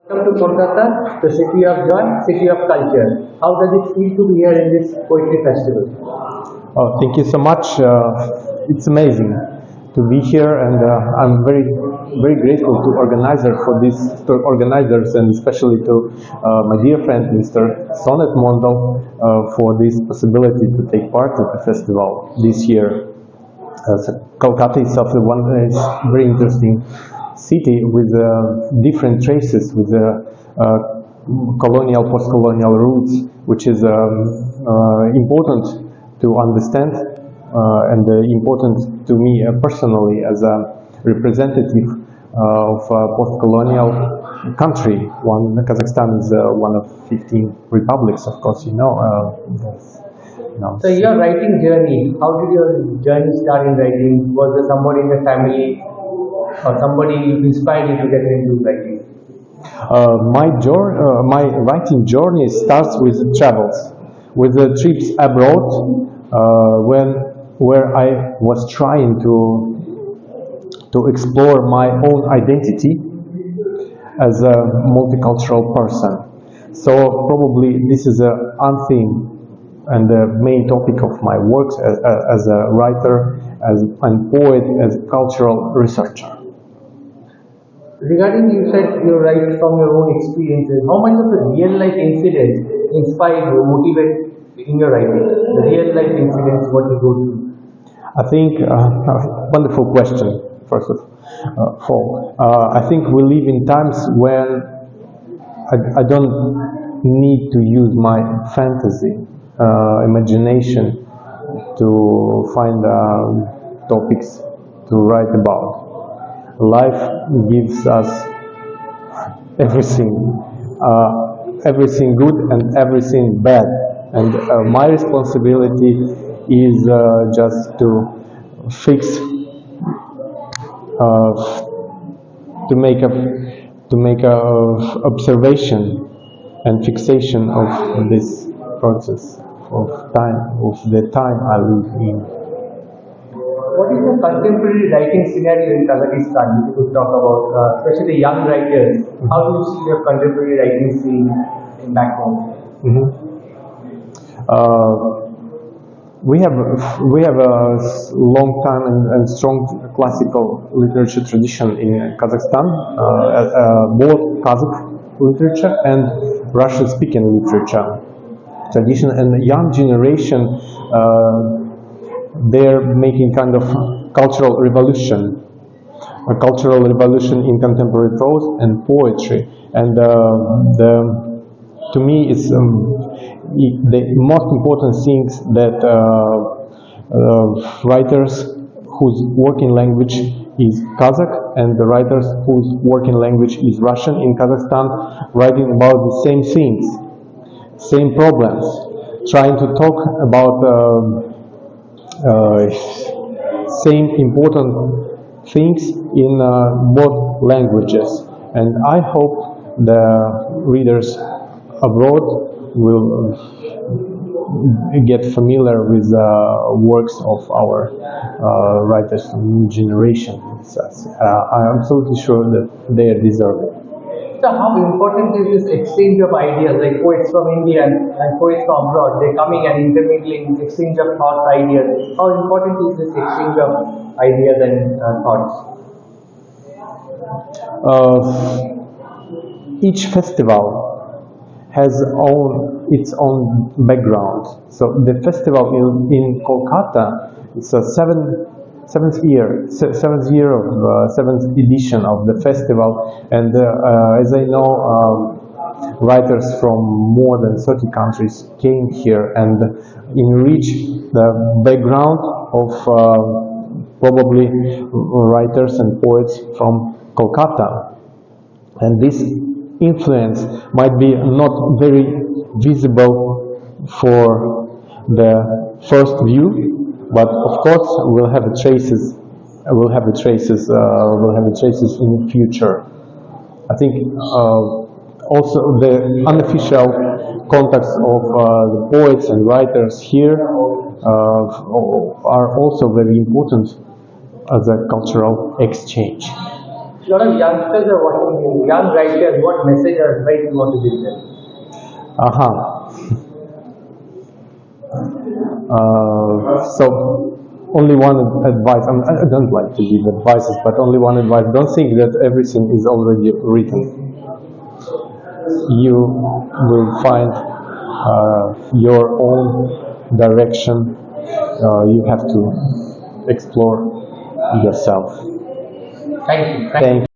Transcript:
Welcome to Kolkata, the city of joy, city of culture. How does it feel to be here in this poetry festival? Oh, thank you so much. It's amazing to be here, and I'm very grateful to organizers, and especially to my dear friend Mr. Sonet Mondal for this possibility to take part in the festival this year. Kolkata itself is a very interesting city with different traces, with colonial, post-colonial roots, which is important to understand and important to me personally as a representative of a post-colonial country. Kazakhstan is one of 15 republics, of course, you know. So your writing journey, how did your journey start in writing? Was there somebody in the family or somebody inspired you to get into writing? My writing journey starts with travels, with the trips abroad, where I was trying to explore my own identity as a multicultural person. So probably this is a theme and the main topic of my works as a writer, and poet, as a cultural researcher. Regarding, you said you write from your own experiences. How much of a real life incident inspired you, motivate in your writing? The real life incidents, what you go through. I think wonderful question. First of all, I think we live in times when I don't need to use my fantasy, imagination to find topics to write about. Life gives us everything, everything good and everything bad, and my responsibility is just to fix, to make a observation and fixation of this process of time, of the time I live in. What is the contemporary writing scenario in Kazakhstan? If you could talk about, especially young writers. How do you see the contemporary writing scene in back home? We have a long time and strong classical literature tradition in Kazakhstan, both Kazakh literature and Russian-speaking literature tradition, and the young generation. They're making kind of cultural revolution, a cultural revolution in contemporary prose and poetry. And to me, it's the most important things that writers whose working language is Kazakh and the writers whose working language is Russian in Kazakhstan, writing about the same things, same problems, trying to talk about same important things in both languages. And I hope the readers abroad will get familiar with works of our writers from new generation. I'm absolutely sure that they deserve it. So how important is this exchange of ideas, like poets from India and poets from abroad? They're coming and intermingling, exchange of thoughts, ideas. How important is this exchange of ideas and thoughts? Each festival has its own background. So the festival in Kolkata, it's a seventh edition of the festival, and as I know, writers from more than 30 countries came here and enriched the background of probably writers and poets from Kolkata. And this influence might be not very visible for the first view, but of course we'll have traces. We'll have the traces in the future. I think also the unofficial contacts of the poets and writers here are also very important as a cultural exchange. A lot of youngsters are watching you, young writers. What message or advice you want to give them? So only one advice. I don't like to give advices, but only one advice. Don't think that everything is already written. You will find your own direction. You have to explore yourself. Thank you. Thank you.